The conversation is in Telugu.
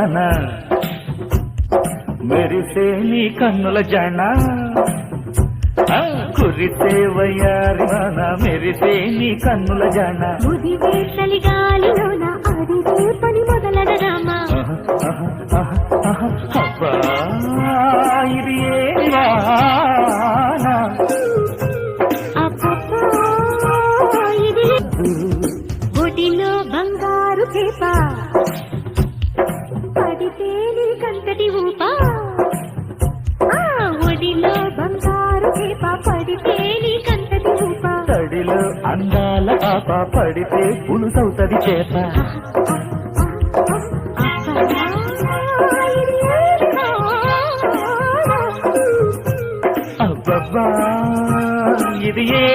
వాన మెరిసే నీ కన్నుల జన కురిసే వయ్యారి వాన మెరిసే నీ కన్నుల జన ముదివే చలిగాలిలోన ఆడితే పని మొదలడరామా అబ్బా ఇది ఏ వాన అబ్బబ్బా ఇది ఒడిలో బంగారు చేప పడితే నీకంతటి ఊప ఒడిలో బంగారు చేప పడితే నీకంతటి ఊప తడిలో అందాల పాప పడితే పులుసవుతది చేప అబ్బబ్బా ఇది ఏ